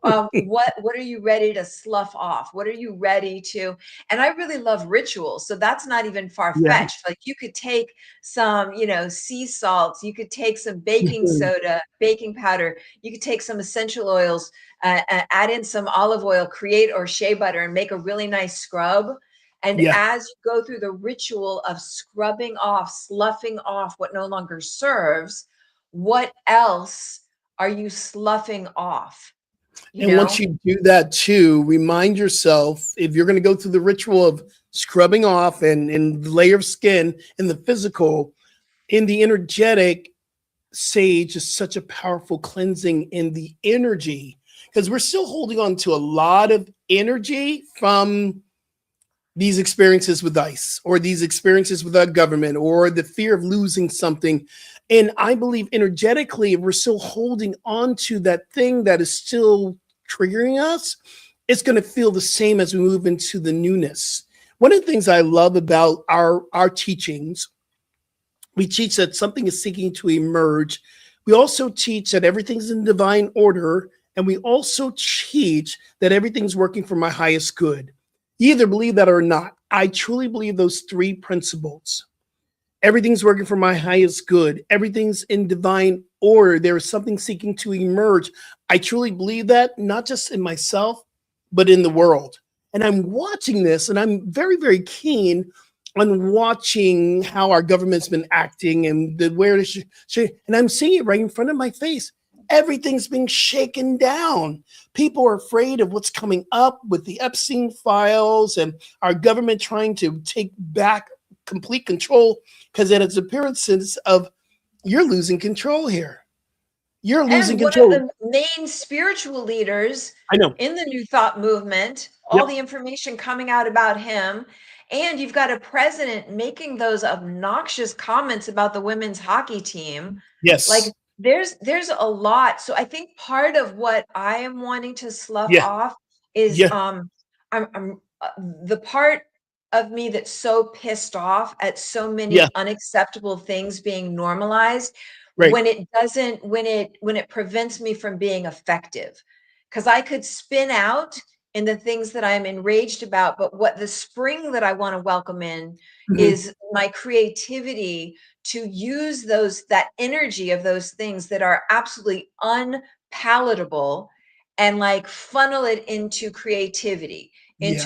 what are you ready to slough off? What are you ready to? And I really love rituals, so that's not even
Yeah.
far-fetched. Like you could take some, sea salts, you could take some baking
Mhm.
soda, baking powder, you could take some essential oils, add in some olive oil, create or shea butter, and make a really nice scrub. And
Yeah.
as you go through the ritual of scrubbing off, sloughing off what no longer serves, what else are you sloughing off? You
And once
know?
you do that too, remind yourself, if you're going to go through the ritual of scrubbing off and the layer of skin in the physical, in the energetic, sage is such a powerful cleansing in the energy, because we're still holding on to a lot of energy from these experiences with ICE, or these experiences with our government, or the fear of losing something. And I believe energetically, if we're still holding on to that thing that is still triggering us, it's going to feel the same as we move into the newness. One of the things I love about our teachings, we teach that something is seeking to emerge. We also teach that everything's in divine order. And we also teach that everything's working for my highest good. You either believe that or not. I truly believe those three principles. Everything's working for my highest good. Everything's in divine order. There is something seeking to emerge. I truly believe that, not just in myself, but in the world. And I'm watching this, and I'm very, very keen on watching how our government's been acting, and and I'm seeing it right in front of my face. Everything's being shaken down. People are afraid of what's coming up with the Epstein files, and our government trying to take back complete control, because at its appearances of, you're losing control here. You're losing
And one of
control.
the main spiritual leaders
I know.
in the New Thought movement, all
Yep.
the information coming out about him. And you've got a president making those obnoxious comments about the women's hockey team. Like
Yes.
there's a lot. So I think part of what I am wanting to slough
Yeah.
off is
Yeah.
I'm the part of me that's so pissed off at so
Yeah.
many unacceptable things being normalized
Right.
when it doesn't, when it prevents me from being effective. Because I could spin out in the things that I'm enraged about, but what the spring that I want to welcome in
Mhm.
is my creativity to use that energy of those things that are absolutely unpalatable, and like funnel it into creativity,
Yeah.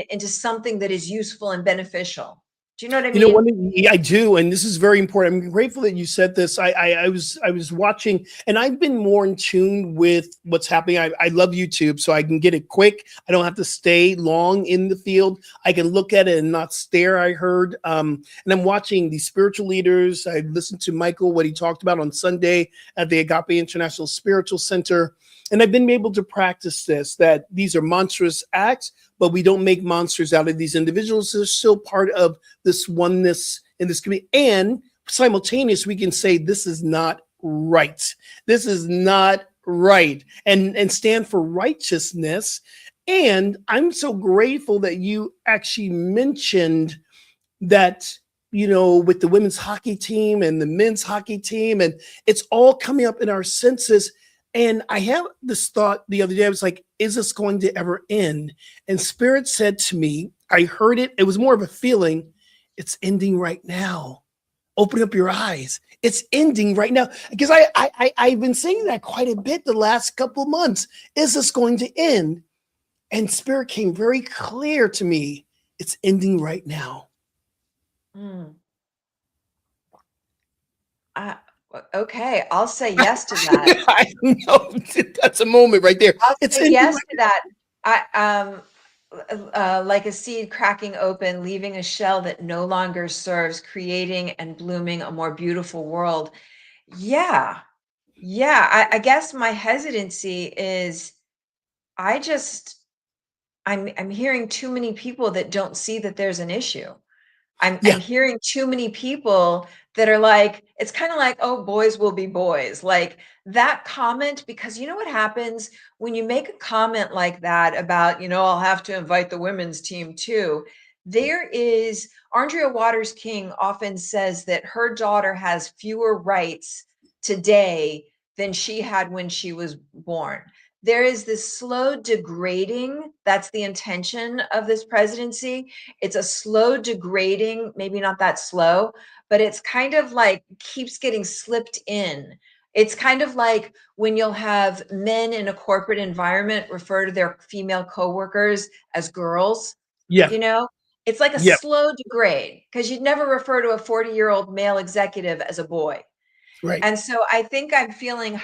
into something that is useful and beneficial. Do you know what I
You know what?
mean?
I do, and this is very important. I'm grateful that you said this. I was watching, and I've been more in tune with what's happening. I love YouTube, so I can get it quick. I don't have to stay long in the field. I can look at it and not stare. I heard, and I'm watching these spiritual leaders. I listened to Michael, what he talked about on Sunday at the Agape International Spiritual Center, and I've been able to practice this. That these are monstrous acts, but we don't make monsters out of these individuals. They're still part of this oneness in this community. And simultaneously, we can say, this is not right. This is not right. And stand for righteousness. And I'm so grateful that you actually mentioned that, you know, with the women's hockey team and the men's hockey team, and it's all coming up in our senses. And I had this thought the other day. I was like, is this going to ever end? And Spirit said to me, I heard it. It was more of a feeling. It's ending right now. Open up your eyes. It's ending right now. Because I've been saying that quite a bit the last couple of months. Is this going to end? And Spirit came very clear to me. It's ending right now.
Mm. Okay, I'll say yes to that.
I know. That's a moment right there.
I'll
It's
say
ending
yes
right
to that. Like a seed cracking open, leaving a shell that no longer serves, creating and blooming a more beautiful world. Yeah, yeah. I guess my hesitancy is I just I'm hearing too many people that don't see that there's an issue. I'm
Yeah.
hearing too many people that are like, it's kind of like, oh, boys will be boys. Like that comment, because you know what happens when you make a comment like that about, I'll have to invite the women's team too. There is, Andrea Waters King often says that her daughter has fewer rights today than she had when she was born. There is this slow degrading. That's the intention of this presidency. It's a slow degrading, maybe not that slow, but it's kind of like keeps getting slipped in. It's kind of like when you'll have men in a corporate environment refer to their female coworkers as girls,
Yeah.
you know? It's like a
Yeah.
slow degrade because you'd never refer to a 40-year-old male executive as a boy.
Right.
And so I think I'm feeling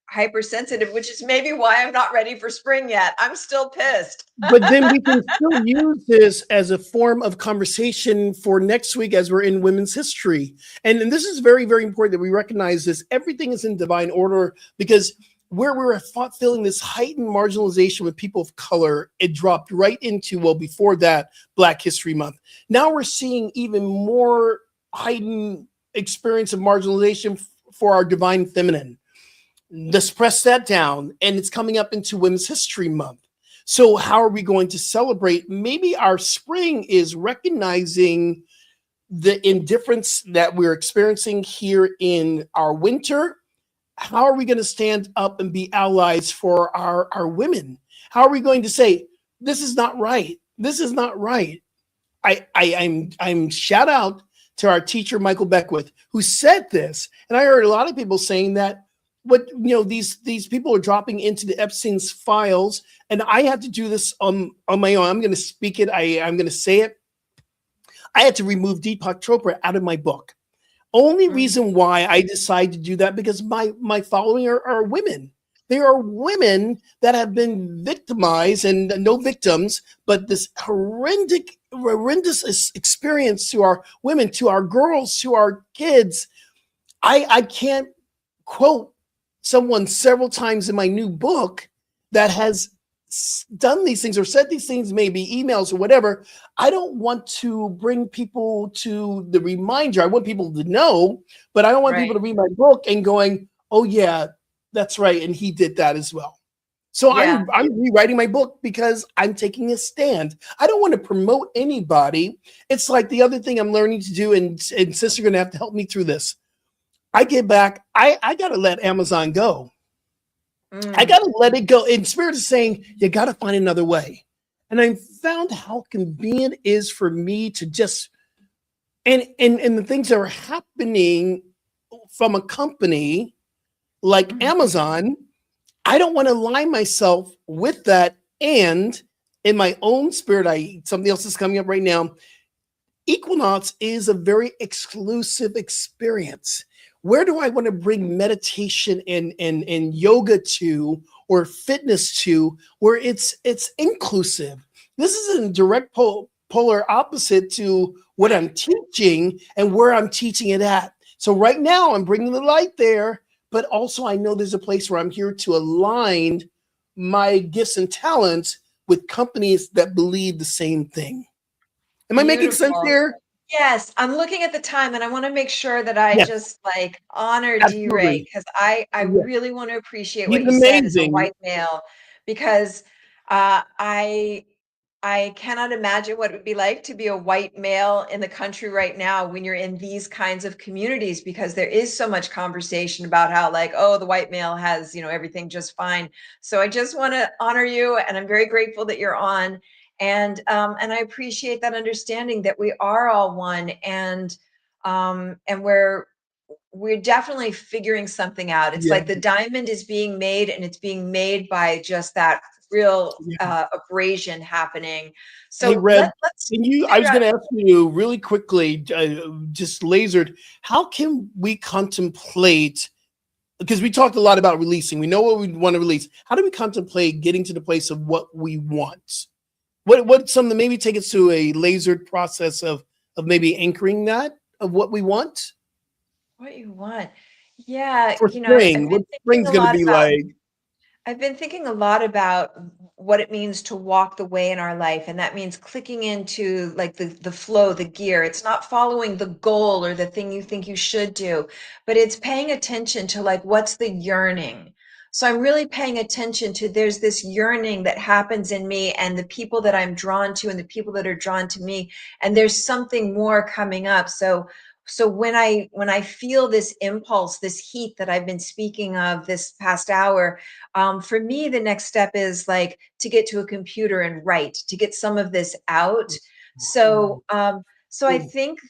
hypersensitive, which is maybe why I'm not ready for spring yet. I'm still pissed.
But then we can still use this as a form of conversation for next week as we're in women's history. And this is very, very important that we recognize this. Everything is in divine order, because where we were feeling this heightened marginalization with people of color, it dropped right into, well, before that, Black History Month. Now we're seeing even more heightened experience of marginalization for our divine feminine. Let's press that down, and it's coming up into Women's History Month. So how are we going to celebrate? Maybe our spring is recognizing the indifference that we're experiencing here in our winter. How are we going to stand up and be allies for our women? How are we going to say, this is not right? This is not right. I'm shout out to our teacher, Michael Beckwith, who said this. And I heard a lot of people saying that these people are dropping into the Epstein's files, and I had to do this on my own. I'm going to speak it. I'm going to say it. I had to remove Deepak Chopra out of my book. Only reason why I decided to do that, because my following are women. There are women that have been victimized, and no victims, but this horrendous experience to our women, to our girls, to our kids. I can't quote someone several times in my new book that has done these things or said these things, maybe emails or whatever, I don't want to bring people to the reminder. I want people to know, but I don't want people
Right.
to read my book and going, oh yeah, that's right, and he did that as well. So
Yeah.
I'm rewriting my book because I'm taking a stand. I don't want to promote anybody. It's like the other thing I'm learning to do, and Sis, you're going to have to help me through this. I get back, I got to let Amazon go. I got to let it go. And Spirit is saying, you got to find another way. And I found how convenient it is for me to just, and the things that are happening from a company like Amazon, I don't want to align myself with that. And in my own spirit, something else is coming up right now. Equinox is a very exclusive experience. Where do I want to bring meditation and yoga to, or fitness to, where it's inclusive? This is in direct polar opposite to what I'm teaching and where I'm teaching it at. So right now I'm bringing the light there, but also I know there's a place where I'm here to align my gifts and talents with companies that believe the same thing. Am I making sense
Beautiful.
here?
Yes, I'm looking at the time and I want to make sure that I
Yes,
just like honor D-Ray,
absolutely.
because I
Yes.
really want to appreciate
He's
what you said as a
amazing.
white male, because uh, I I cannot imagine what it would be like to be a white male in the country right now when you're in these kinds of communities, because there is so much conversation about how, like, oh, the white male has, everything just fine. So I just want to honor you, and I'm very grateful that you're on. And I appreciate that understanding that we are all one, and we're definitely figuring something out. It's
Yeah.
like the diamond is being made, and it's being made by just that real
Yeah.
abrasion happening.
Hey,
So
Rev,
let's
can you? I
figure
was
out.
going to ask you really quickly, just lasered. How can we contemplate? Because we talked a lot about releasing. We know what we want to release. How do we contemplate getting to the place of what we want? What something, maybe take us to a lasered process of maybe anchoring that of what we want
What you want. Yeah,
for spring. What spring's going to be like?
I've been thinking a lot about what it means to walk the way in our life. And that means clicking into like the flow, the gear. It's not following the goal or the thing you think you should do, but it's paying attention to like, what's the yearning? So I'm really paying attention to, there's this yearning that happens in me and the people that I'm drawn to and the people that are drawn to me. And there's something more coming up. So when I feel this impulse, this heat that I've been speaking of this past hour, for me, the next step is like to get to a computer and write, to get some of this out. So I think,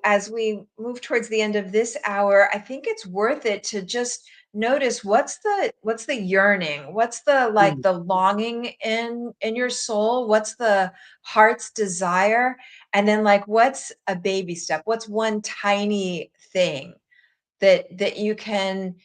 as we move towards the end of this hour, I think it's worth it to just notice what's the yearning, what's the like the longing in your soul, what's the heart's desire, and then like what's a baby step, what's one tiny thing that you can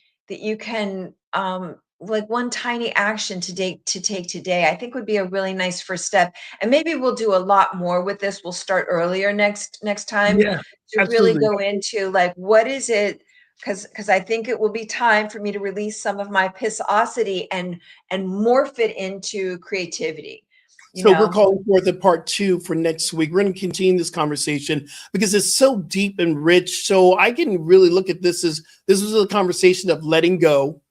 like one tiny action to take today, I think would be a really nice first step. And maybe we'll do a lot more with this. We'll start earlier next time
Yeah,
to really
absolutely.
go into like what is it, because I think it will be time for me to release some of my pissosity and morph it into creativity, you
So we're
know.
calling forth a part 2 for next week. We're going to continue this conversation because it's so deep and rich. So I can really look at this as this was a conversation of letting go.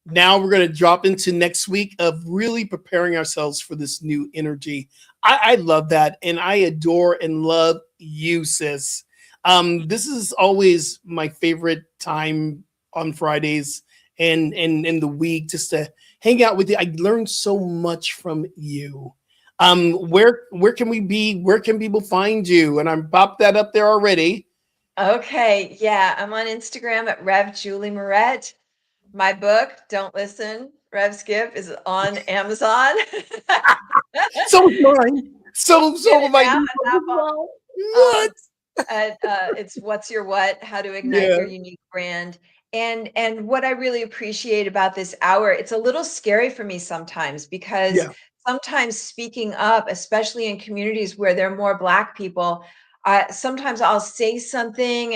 Now we're going to drop into next week of really preparing ourselves for this new energy. I love that. And I adore and love you, sis. This is always my favorite time on Fridays and in the week, just to hang out with you. I learned so much from you. Where can we be? Where can people find you? And I'm popped that up there already.
Okay, yeah, I'm on Instagram at Rev Julie Moret. My book, Don't Listen, Rev Skip, is on Amazon.
So is mine.
Get
So
it
am I.
now on Apple.
What?
It's What's Your What? How to Ignite
Yeah.
Your Unique Brand. And what I really appreciate about this hour, it's a little scary for me sometimes, because
Yeah.
sometimes speaking up, especially in communities where there are more Black people, sometimes I'll say something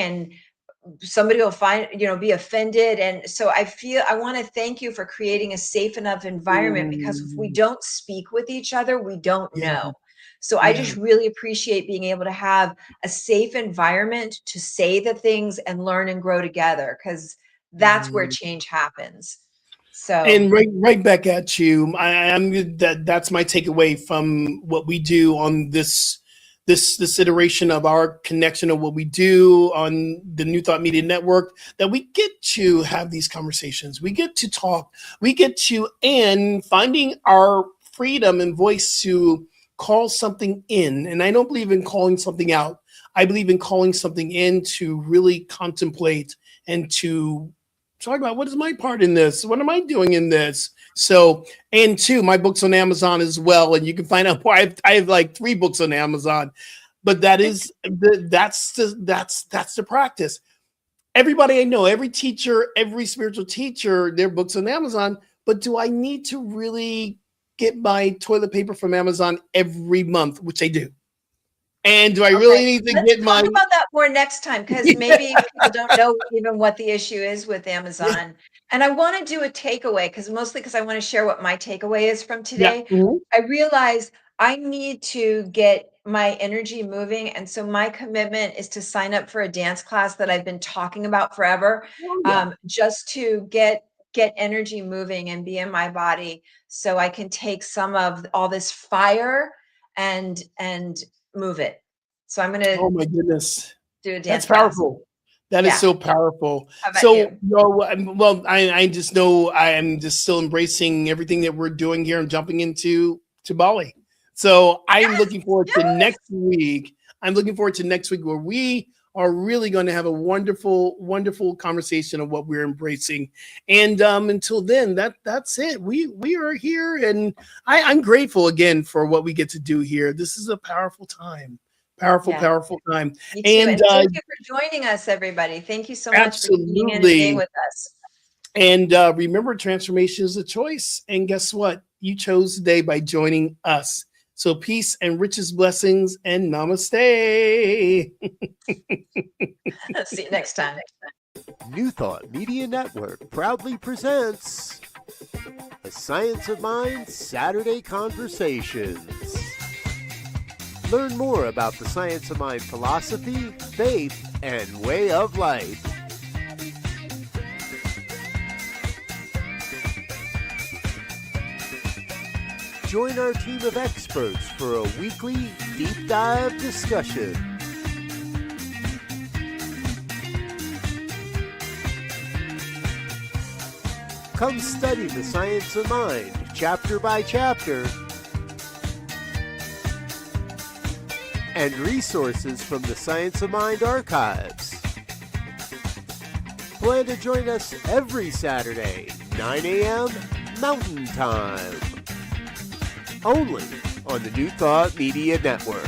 somebody will be offended. And so I want to thank you for creating a safe enough environment, because if we don't speak with each other, we don't know. So I just really appreciate being able to have a safe environment to say the things and learn and grow together, because that's where change happens. So,
and right back at you. That's my takeaway from what we do on this iteration of our connection of what we do on the New Thought Media Network, that we get to have these conversations, we get to talk, and finding our freedom and voice to call something in. And I don't believe in calling something out. I believe in calling something in to really contemplate and to talk about, what is my part in this? What am I doing in this? So, and two, my book's on Amazon as well. And you can find out why I have like 3 books on Amazon, but that's the practice. Everybody I know, every teacher, every spiritual teacher, their books on Amazon, but do I need to really get my toilet paper from Amazon every month, which I do? And do I really need to get my...
Talk about that more next time, because maybe people don't know even what the issue is with Amazon. And I want to do a takeaway, because I want to share what my takeaway is from today. I realize I need to get my energy moving. And so my commitment is to sign up for a dance class that I've been talking about forever, just to get energy moving and be in my body, so I can take some of all this fire and move it. So I'm going to,
oh my goodness,
do a dance.
That's powerful.
Class.
That is so powerful. So, I just know I am just still embracing everything that we're doing here and jumping into Bali. So I'm looking forward to next week. I'm looking forward to next week, where we are really going to have a wonderful, wonderful conversation of what we're embracing. And until then, that's it. We are here, and I'm grateful again for what we get to do here. This is a powerful time. Powerful time.
And thank you for joining us, everybody. Thank you so much for being in and being with us.
And remember, transformation is a choice. And guess what? You chose today by joining us. So peace and riches, blessings, and namaste.
See you next time.
New Thought Media Network proudly presents the Science of Mind Saturday Conversations. Learn more about the Science of Mind philosophy, faith, and way of life. Join our team of experts for a weekly deep dive discussion. Come study the science of mind, chapter by chapter, and resources from the Science of Mind archives. Plan to join us every Saturday, 9 a.m. Mountain Time. Only on the New Thought Media Network.